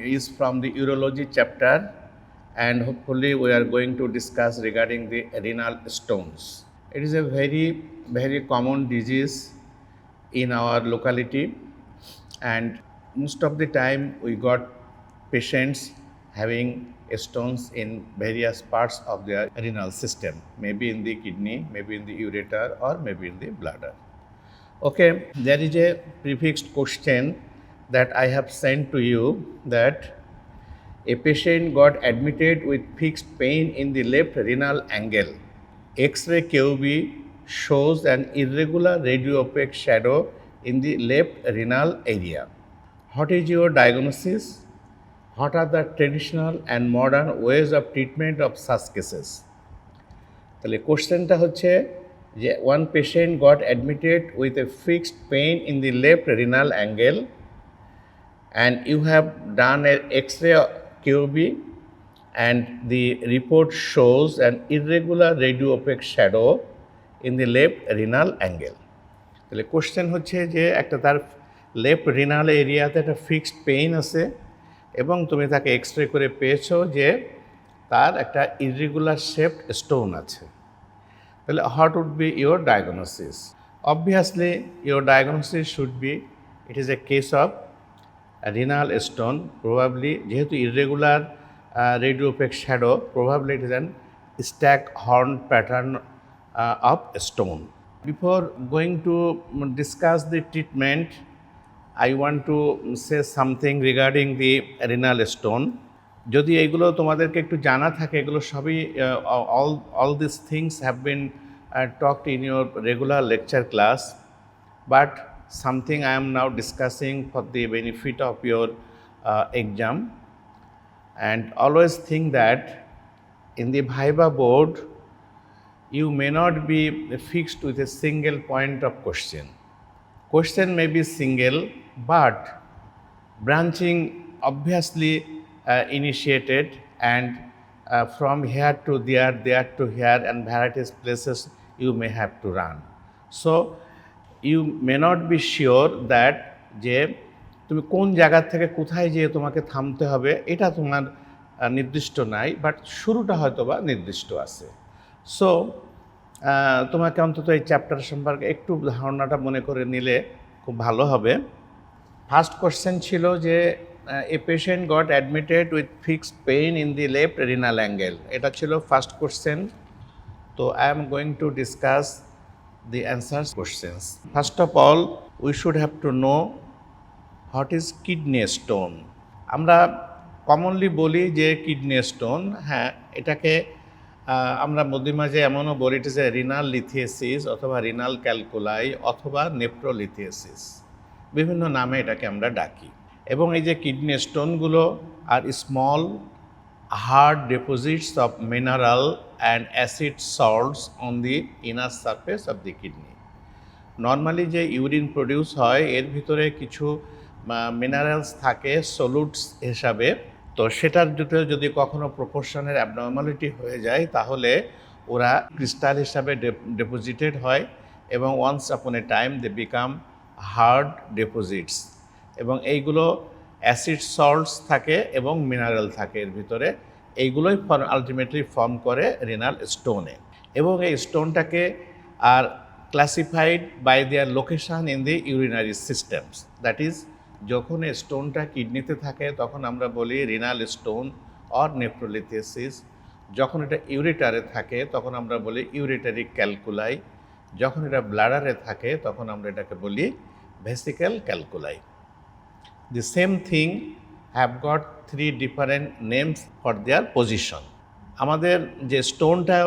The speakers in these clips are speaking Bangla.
is from the urology chapter, and hopefully we are going to discuss regarding the renal stones. It is a very common disease in our locality, and most of the time we got patients having stones in various parts of their renal system, maybe in the kidney, maybe in the ureter, or maybe in the bladder. Okay, there is a prefixed question that I have sent to you, that a patient got admitted with fixed pain in the left renal angle. X-ray QB shows an irregular radio-opaque shadow in the left renal area. What is your diagnosis? What are the traditional and modern ways of treatment of such cases? তাহলে কোশ্চেনটা হচ্ছে যে one patient goat admitted with a fixed pain in the left renal angle and you have done an X-ray QB and the report shows an irregular radio-opaque shadow in the left renal angle. তাহলে কোশ্চেন হচ্ছে যে একটা তার লেফট রিনাল এরিয়াতে একটা ফিক্সড পেইন আছে এবং তুমি তাকে এক্সরে করে পেয়েছো যে তার একটা ইররেগুলার শেপড স্টোন আছে। তাহলে what would be your diagnosis? Obviously your diagnosis should be it is a case of renal stone, probably যেহেতু irregular radio-opaque shadow, probably it is an stack horn pattern of stone. Before going to discuss the treatment, I want to say something regarding the renal stone. যদি এগুলো তোমাদেরকে একটু জানা থাকে, এগুলো সবই all these things have been talked in your regular lecture class, but something I am now discussing for the benefit of your exam. And always think that in the Viva board you may not be fixed with a single point of question. Question may be single, but branching obviously initiated, and from here to there to here, and various places you may have to run. So you may not be sure that যে তুমি কোন জায়গা থেকে কোথায় যেয়ে তোমাকে থামতে হবে এটা তোমার নির্দিষ্ট নাই, বাট শুরুটা হয়তো বা নির্দিষ্ট আছে। সো তোমাকে অন্তত এই চ্যাপ্টার সম্পর্কে একটু ধারণাটা মনে করে নিলে খুব ভালো হবে। ফার্স্ট কোশ্চেন ছিল যে a patient goat admitted with fixed pain in the left renal angle, এটা ছিল ফার্স্ট কোশ্চেন। তো I am going to discuss the answers questions. First of all, we should have to know what is kidney stone. আমরা কমনলি বলি যে কিডনি স্টোন, হ্যাঁ এটাকে আমরা মধ্যে মাঝে এমনও বলি ইট ইজ এ রিনাল লিথিয়েসিস অথবা রিনাল ক্যালকুলাই অথবা নেপ্রোলিথিয়েসিস, বিভিন্ন নামে এটাকে আমরা ডাকি। এবং এই যে কিডনি স্টোনগুলো আর small hard deposits of mineral and acid salts on the inner surface of the kidney. Normally যে ইউরিন প্রডিউস হয় এর ভিতরে কিছু মিনারেলস থাকে সলিউটস হিসাবে, তো সেটার যদি কখনো প্রপোর্শনের অ্যাবনর্মালিটি হয়ে যায় তাহলে ওরা ক্রিস্টাল হিসাবে ডেপোজিটেড হয় এবং once upon a time they become hard deposits, এবং এইগুলো অ্যাসিড সল্টস থাকে এবং মিনারেল থাকে এর ভিতরে, এইগুলোই আলটিমেটলি ফর্ম করে রিনাল স্টোনে। এবং এই স্টোনটাকে are classified by their location in the urinary systems, that is যখন এই স্টোনটা কিডনিতে থাকে তখন আমরা বলি রিনাল স্টোন অর নেফ্রোলিথিসিস, যখন এটা ইউরেটারে থাকে তখন আমরা বলি ইউরেটারি ক্যালকুলাই, যখন এটা ব্লাডারে থাকে তখন আমরা এটাকে বলি vesicle calculi. The same thing have got three different names for their position. আমাদের যে স্টোনটা,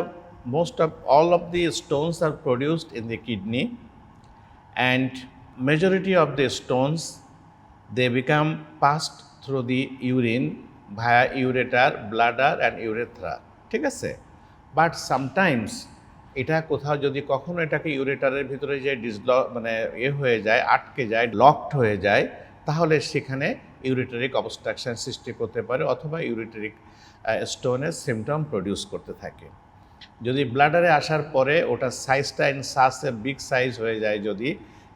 most of all of the stones are produced in the kidney, and majority of the stones they become passed through the urine via ureter, bladder and urethra, ঠিক আছে? But sometimes এটা কোথাও যদি কখনো এটাকে ইউরেটারের ভিতরে যে মানে হয়ে যায়, আটকে যায়, লকড হয়ে যায়, তাহলে সেখানে ইউরিটারিক অবস্ট্রাকশন সৃষ্টি করতে পারে অথবা ইউরিটারিক স্টোনের সিমটম প্রডিউস করতে থাকে। যদি ব্লাডারে আসার পরে ওটা সাইজটা ইন সাসে বিগ সাইজ হয়ে যায় যদি,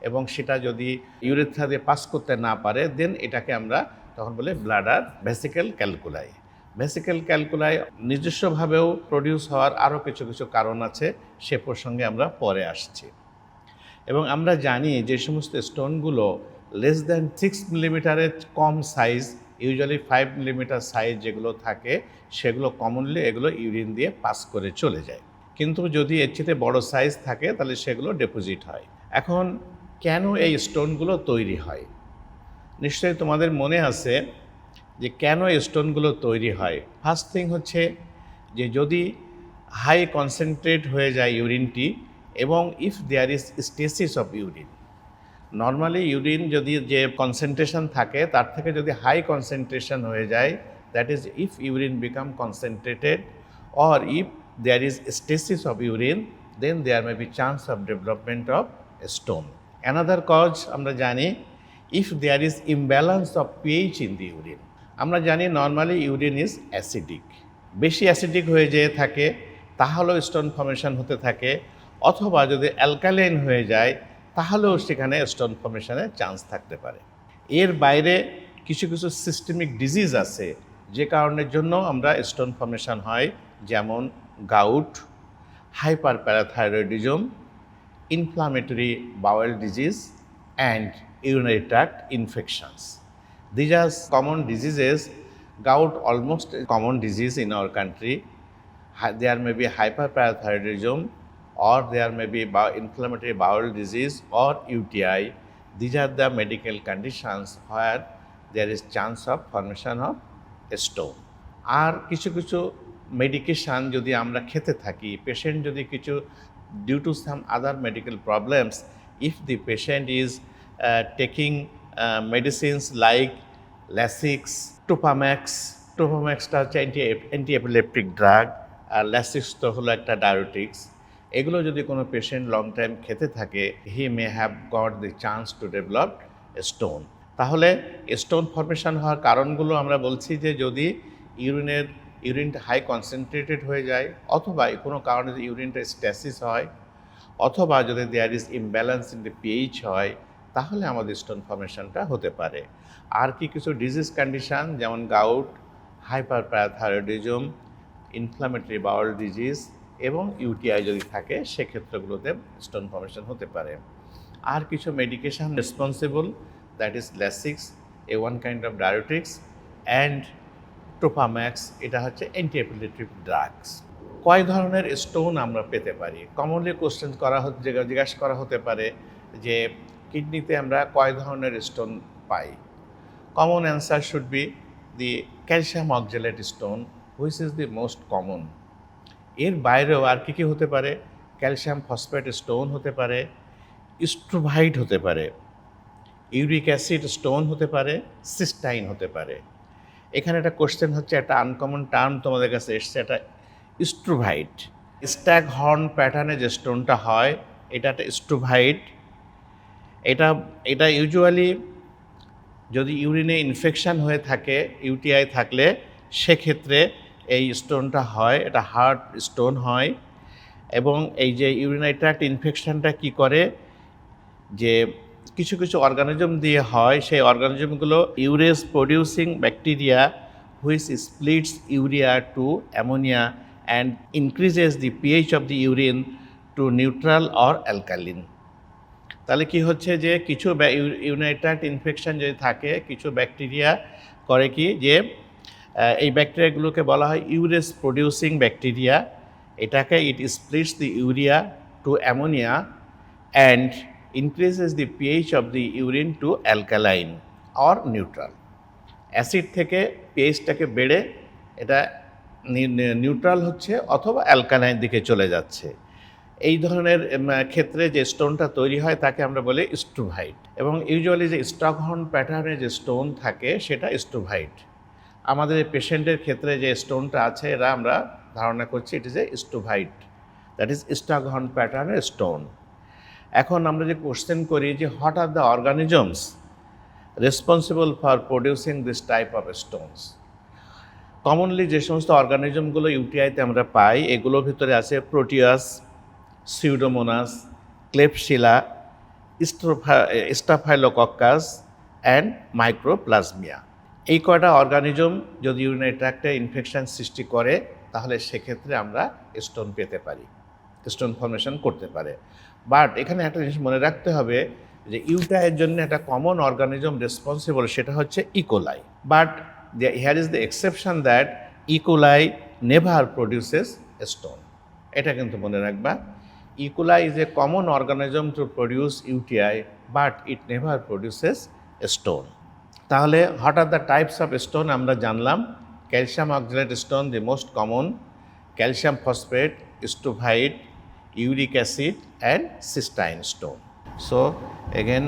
এবং সেটা যদি ইউরেথ্রা দিয়ে পাস করতে না পারে, দেন এটাকে আমরা তখন বলে bladder vesical calculi. Vesical calculi নিজস্বভাবেও প্রডিউস হওয়ার আরও কিছু কিছু কারণ আছে, সে প্রসঙ্গে আমরা পরে আসছি। এবং আমরা জানি যে সমস্ত স্টোনগুলো লেস দ্যান 6 মিলিমিটারের কম সাইজ, ইউজুয়ালি 5 মিলিমিটার সাইজ যেগুলো থাকে, সেগুলো কমনলি এগুলো ইউরিন দিয়ে পাস করে চলে যায়। কিন্তু যদি এর চেয়ে বড় সাইজ থাকে তাহলে সেগুলো ডিপোজিট হয়। এখন কেন এই স্টোনগুলো তৈরি হয়? নিশ্চয়ই তোমাদের মনে আছে যে কেন এই স্টোনগুলো তৈরি হয়। ফার্স্ট থিং হচ্ছে যে যদি হাই কনসেন্ট্রেট হয়ে যায় ইউরিনটি, এবং if there is stasis of urine, normally urine যদি যে কনসেন্ট্রেশন থাকে তার থেকে যদি হাই কনসেন্ট্রেশন হয়ে যায়, that is if urine become concentrated or if there is stasis of urine, then there may be chance of development of stone. Another cause আমরা জানি, if there is imbalance of pH in the urine. আমরা জানি নর্মালি ইউরিন ইজ অ্যাসিডিক, বেশি অ্যাসিডিক হয়ে যেয়ে থাকে তাহলেও স্টোন ফর্মেশন হতে থাকে, অথবা যদি অ্যালকালাইন হয়ে যায় তাহলেও সেখানে স্টোন ফর্মেশনের চান্স থাকতে পারে। এর বাইরে কিছু কিছু সিস্টেমিক ডিজিজ আছে যে কারণের জন্য আমরা স্টোন ফর্মেশন হয়, যেমন gout, hyperparathyroidism, inflammatory bowel disease and urinary tract infections. These are common diseases. Gout almost a common disease in our country. There may be hyperparathyroidism, or there may be inflammatory bowel disease or UTI. These are the medical conditions where there is chance of formation of a stone. আর কিছু কিছু মেডিকেশান যদি আমরা খেতে থাকি, পেশেন্ট যদি কিছু due to some other medical problems, if the patient is taking medicines like Lasix, Topamax, টোপাম্যাক্সটা হচ্ছে অ্যান্টি এপিলেপটিক ড্রাগ, আর ল্যাসিক্স তো হলো একটা ডায়োটিক্স। এগুলো যদি কোনো পেশেন্ট লং টাইম খেতে থাকে, he may have got the chance to develop stone. তাহলে স্টোন ফর্মেশন হওয়ার কারণগুলো আমরা বলছি যে যদি ইউরিনটা হাই কনসেন্ট্রেটেড হয়ে যায়, অথবা কোনো কারণে যদি ইউরিনটা স্ট্যাসিস হয়, অথবা যদি there is imbalance in the pH হয়, তাহলে আমাদের স্টোন ফর্মেশনটা হতে পারে। আর কি কিছু ডিজিজ কন্ডিশান যেমন gout, hyperparathyroidism, inflammatory bowel disease এবং ইউটিআই যদি থাকে, সেক্ষেত্রগুলোতে স্টোন ফর্মেশন হতে পারে। আর কিছু medication responsible, that is Lasix, a one kind of diuretics, and Topamax, এটা হচ্ছে অ্যান্টি এপিলেপটিক ড্রাগস। কয় ধরনের স্টোন আমরা পেতে পারি? কমনলি কোশ্চেন জিজ্ঞাসা করা হতে পারে যে কিডনিতে আমরা কয় ধরনের stone pi. Common answer should be the calcium oxalate stone, which is the most common. এর বাইরেও আর কী কী হতে পারে? ক্যালসিয়াম ফসফেট স্টোন হতে পারে, স্ট্রোভাইট হতে পারে, ইউরিক অ্যাসিড স্টোন হতে পারে, সিস্টাইন হতে পারে। এখানে একটা কোশ্চেন হচ্ছে, একটা আনকমন টার্ম তোমাদের কাছে এসছে, এটা স্ট্রোভাইট। স্ট্যাগ হর্ন প্যাটার্নে যে স্টোনটা হয়, এটা একটা স্ট্রোভাইট। এটা ইউজুয়ালি যদি ইউরিনে ইনফেকশান হয়ে থাকে, ইউটিআই থাকলে, সেক্ষেত্রে এই স্টোনটা হয়, এটা হার্ড স্টোন হয়। এবং এই যে ইউরিনারি ট্র্যাক্ট ইনফেকশানটা কী করে, যে কিছু কিছু অর্গানিজম দিয়ে হয়, সেই অর্গানিজমগুলো urease producing bacteria which splits urea to ammonia and increases the pH of the urine to neutral or alkaline. তাহলে কি হচ্ছে যে কিছু ইউরিনারি ট্র্যাক্ট ইনফেকশন যদি থাকে, কিছু ব্যাকটেরিয়া করে কি, যে এই ব্যাকটেরিয়াগুলোকে বলা হয় ইউরেস প্রডিউসিং ব্যাকটেরিয়া। এটাকে it splits the urea to ammonia and increases the pH of the urine to alkaline or neutral. Acid থেকে পিএইচটাকে বেড়ে এটা নিউট্রাল হচ্ছে অথবা অ্যালকালাইন দিকে চলে যাচ্ছে। এই ধরনের ক্ষেত্রে যে স্টোনটা তৈরি হয় তাকে আমরা বলি স্ট্রোভাইট। এবং ইউজুয়ালি যে স্টকহর্ন প্যাটার্নে যে স্টোন থাকে সেটা স্ট্রোভাইট। আমাদের পেশেন্টের ক্ষেত্রে যে স্টোনটা আছে, এরা আমরা ধারণা করছি it is a struvite, that is staghorn প্যাটার্নের স্টোন। এখন আমরা যে কোশ্চেন করি যে what are the organisms responsible for producing this type of stones. Commonly যে সমস্ত অর্গানিজমগুলো ইউটিআইতে আমরা পাই, এগুলোর ভিতরে আছে Proteus, Pseudomonas, Klebsiella, Staphylococcus and mycoplasma. এই কয়টা অর্গানিজম যদি ইউরিনারি ট্র্যাক্টে ইনফেকশন সৃষ্টি করে তাহলে সেক্ষেত্রে আমরা স্টোন পেতে পারি, স্টোন ফর্মেশন করতে পারে। বাট এখানে একটা জিনিস মনে রাখতে হবে যে ইউটাইয়ের জন্য একটা কমন অর্গানিজম রেসপন্সিবল, সেটা হচ্ছে E coli. But here is the exception that E coli never produces stone. এটা কিন্তু মনে রাখবা, E coli is a common organism to produce UTI but it never produces stone. তাহলে what are the types of stone আমরা জানলাম। Calcium oxalate stone the most common, calcium phosphate, struvite, uric acid and cystine stone. So again,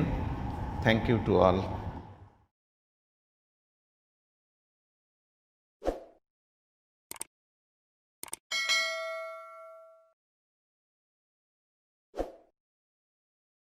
thank you to all.